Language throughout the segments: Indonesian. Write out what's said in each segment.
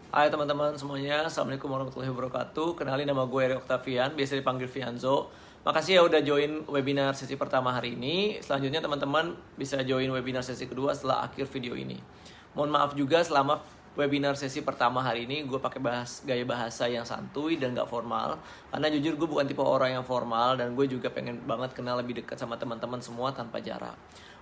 Hai teman-teman semuanya, Assalamualaikum warahmatullahi wabarakatuh. Kenalin, nama gue Eri Octavian, biasa dipanggil Fianzo. Makasih ya udah join webinar sesi pertama hari ini. Selanjutnya teman-teman bisa join webinar sesi kedua setelah akhir video ini. Mohon maaf juga selama webinar sesi pertama hari ini gue pakai gaya bahasa yang santuy dan gak formal. Karena jujur gue bukan tipe orang yang formal dan gue juga pengen banget kenal lebih dekat sama teman-teman semua tanpa jarak.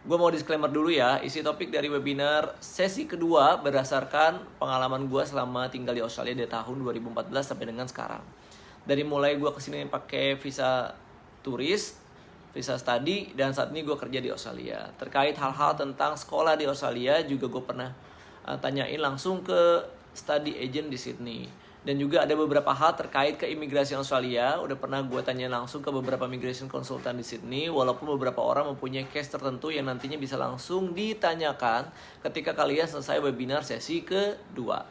Gue mau disclaimer dulu ya, isi topik dari webinar sesi kedua berdasarkan pengalaman gue selama tinggal di Australia dari tahun 2014 sampai dengan sekarang. Dari mulai gue kesini pakai visa turis, visa study, dan saat ini gue kerja di Australia. Terkait hal-hal tentang sekolah di Australia juga gue pernah tanyain langsung ke study agent di Sydney. Dan juga ada beberapa hal terkait keimigrasian Australia. Udah pernah gue tanya langsung ke beberapa immigration consultant di Sydney. Walaupun beberapa orang mempunyai case tertentu yang nantinya bisa langsung ditanyakan ketika kalian selesai webinar sesi kedua.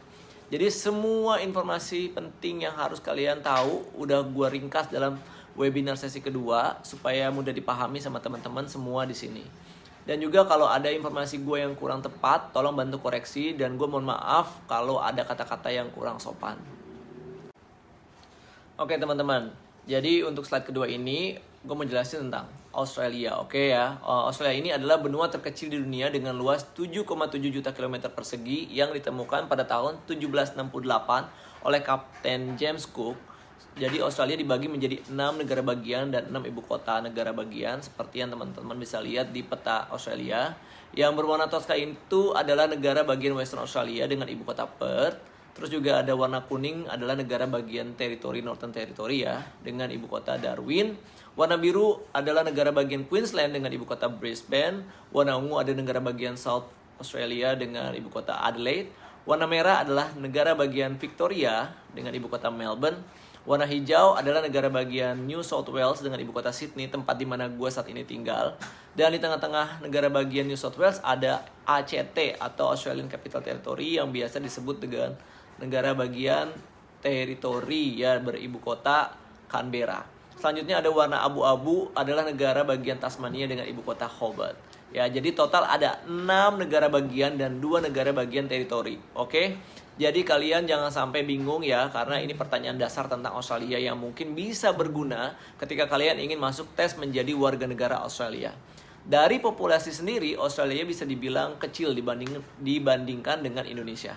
Jadi semua informasi penting yang harus kalian tahu udah gue ringkas dalam webinar sesi kedua supaya mudah dipahami sama teman-teman semua di sini. Dan juga kalau ada informasi gue yang kurang tepat, tolong bantu koreksi. Dan gue mohon maaf kalau ada kata-kata yang kurang sopan. Oke teman-teman, jadi untuk slide kedua ini gue mau jelasin tentang Australia. Oke ya, Australia ini adalah benua terkecil di dunia dengan luas 7,7 juta kilometer persegi yang ditemukan pada tahun 1768 oleh Kapten James Cook. Jadi Australia dibagi menjadi 6 negara bagian dan 6 ibu kota negara bagian seperti yang teman-teman bisa lihat di peta Australia. Yang berwarna toska itu adalah negara bagian Western Australia dengan ibu kota Perth. Terus juga ada warna kuning adalah negara bagian teritori Northern Territory ya, dengan ibu kota Darwin. Warna biru adalah negara bagian Queensland dengan ibu kota Brisbane. Warna ungu ada negara bagian South Australia dengan ibu kota Adelaide. Warna merah adalah negara bagian Victoria dengan ibu kota Melbourne. Warna hijau adalah negara bagian New South Wales dengan ibu kota Sydney, tempat di mana gue saat ini tinggal. Dan di tengah-tengah negara bagian New South Wales ada ACT atau Australian Capital Territory yang biasa disebut dengan negara bagian teritori ya, beribu kota Canberra. Selanjutnya ada warna abu-abu adalah negara bagian Tasmania dengan ibu kota Hobart. Ya, jadi total ada 6 negara bagian dan 2 negara bagian teritori. Oke. Jadi kalian jangan sampai bingung ya, karena ini pertanyaan dasar tentang Australia yang mungkin bisa berguna ketika kalian ingin masuk tes menjadi warga negara Australia. Dari populasi sendiri, Australia bisa dibilang kecil dibandingkan dengan Indonesia.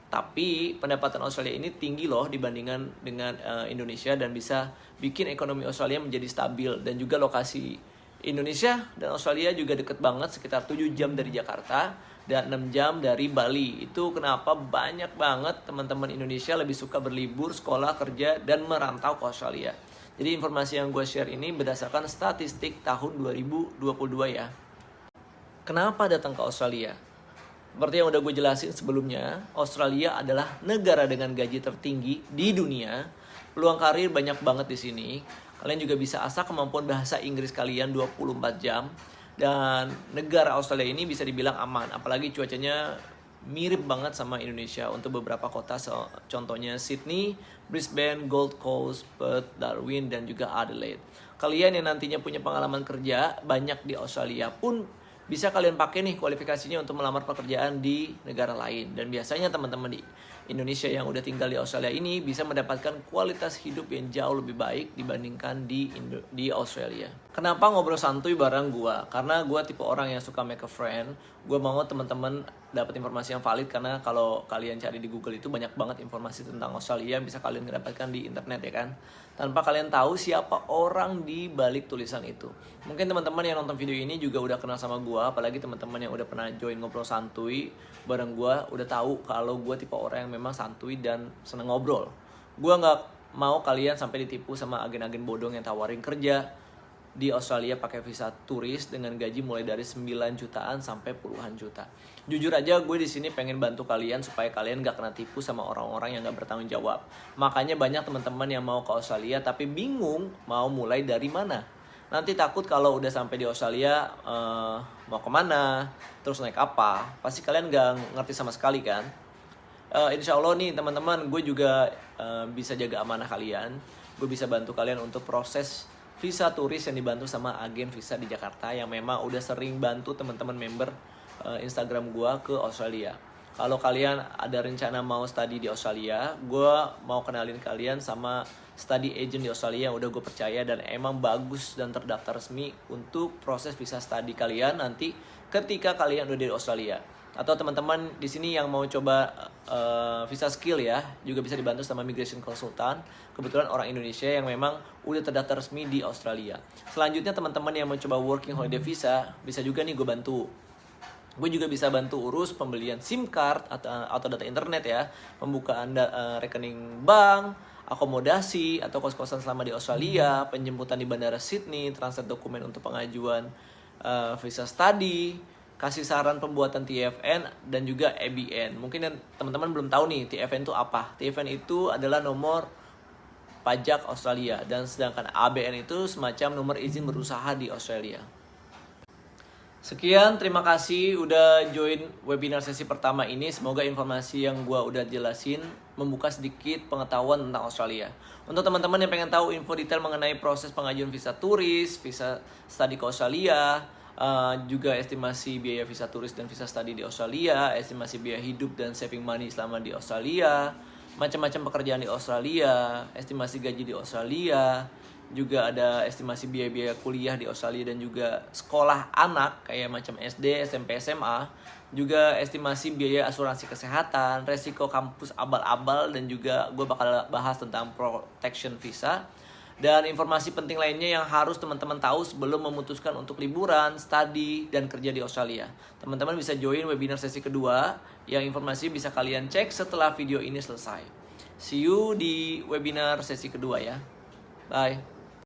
Tapi pendapatan Australia ini tinggi loh dibandingkan dengan Indonesia dan bisa bikin ekonomi Australia menjadi stabil. Dan juga lokasi Indonesia dan Australia juga deket banget, sekitar 7 jam dari Jakarta dan 6 jam dari Bali. Itu kenapa banyak banget teman-teman Indonesia lebih suka berlibur, sekolah, kerja, dan merantau ke Australia. Jadi informasi yang gue share ini berdasarkan statistik tahun 2022 ya. Kenapa datang ke Australia? Seperti yang udah gue jelasin sebelumnya, Australia adalah negara dengan gaji tertinggi di dunia. Peluang karir banyak banget di sini. Kalian juga bisa asah kemampuan bahasa Inggris kalian 24 jam. Dan negara Australia ini bisa dibilang aman, apalagi cuacanya mirip banget sama Indonesia untuk beberapa kota, contohnya Sydney, Brisbane, Gold Coast, Perth, Darwin, dan juga Adelaide. Kalian yang nantinya punya pengalaman kerja banyak di Australia pun bisa kalian pakai nih kualifikasinya untuk melamar pekerjaan di negara lain. Dan biasanya teman-teman di Indonesia yang udah tinggal di Australia ini bisa mendapatkan kualitas hidup yang jauh lebih baik dibandingkan di Australia. Kenapa ngobrol santuy bareng gue? Karena gue tipe orang yang suka make a friend. Gue mau teman-teman dapat informasi yang valid, karena kalau kalian cari di Google itu banyak banget informasi tentang Australia bisa kalian dapatkan di internet ya kan, tanpa kalian tahu siapa orang di balik tulisan itu. Mungkin teman-teman yang nonton video ini juga udah kenal sama gue, apalagi teman-teman yang udah pernah join ngobrol santuy bareng gue udah tahu kalau gue tipe orang yang memang santuy dan seneng ngobrol. Gue nggak mau kalian sampai ditipu sama agen-agen bodong yang tawarin kerja di Australia pakai visa turis dengan gaji mulai dari 9 jutaan sampai puluhan juta. Jujur aja gue di sini pengen bantu kalian supaya kalian gak kena tipu sama orang-orang yang gak bertanggung jawab. Makanya banyak teman-teman yang mau ke Australia tapi bingung mau mulai dari mana. Nanti takut kalau udah sampai di Australia mau kemana, terus naik apa, pasti kalian gak ngerti sama sekali kan. Insya Allah nih teman-teman, gue juga bisa jaga amanah kalian. Gue bisa bantu kalian untuk proses visa turis yang dibantu sama agen visa di Jakarta yang memang udah sering bantu teman-teman member Instagram gua ke Australia. Kalau kalian ada rencana mau study di Australia, gue mau kenalin kalian sama study agent di Australia yang udah gue percaya dan emang bagus dan terdaftar resmi untuk proses visa study kalian nanti ketika kalian udah di Australia. Atau teman-teman di sini yang mau coba visa skill ya, juga bisa dibantu sama migration consultant. Kebetulan orang Indonesia yang memang udah terdaftar resmi di Australia. Selanjutnya teman-teman yang mau coba working holiday visa, bisa juga nih gue bantu. Gue juga bisa bantu urus pembelian SIM card atau data internet ya, pembukaan rekening bank, akomodasi atau kos-kosan selama di Australia, penjemputan di bandara Sydney, translate dokumen untuk pengajuan visa study, kasih saran pembuatan TFN dan juga ABN. Mungkin teman-teman belum tahu nih TFN itu apa. TFN itu adalah nomor pajak Australia dan sedangkan ABN itu semacam nomor izin berusaha di Australia. Sekian, terima kasih udah join webinar sesi pertama ini. Semoga informasi yang gue udah jelasin membuka sedikit pengetahuan tentang Australia. Untuk teman-teman yang pengen tahu info detail mengenai proses pengajuan visa turis, visa study ke Australia, juga estimasi biaya visa turis dan visa study di Australia, estimasi biaya hidup dan saving money selama di Australia, macam-macam pekerjaan di Australia, estimasi gaji di Australia, juga ada estimasi biaya-biaya kuliah di Australia dan juga sekolah anak kayak macam SD, SMP, SMA, juga estimasi biaya asuransi kesehatan, resiko kampus abal-abal, dan juga gue bakal bahas tentang protection visa dan informasi penting lainnya yang harus teman-teman tahu sebelum memutuskan untuk liburan, study, dan kerja di Australia. Teman-teman bisa join webinar sesi kedua yang informasi bisa kalian cek setelah video ini selesai. See you di webinar sesi kedua ya. Bye.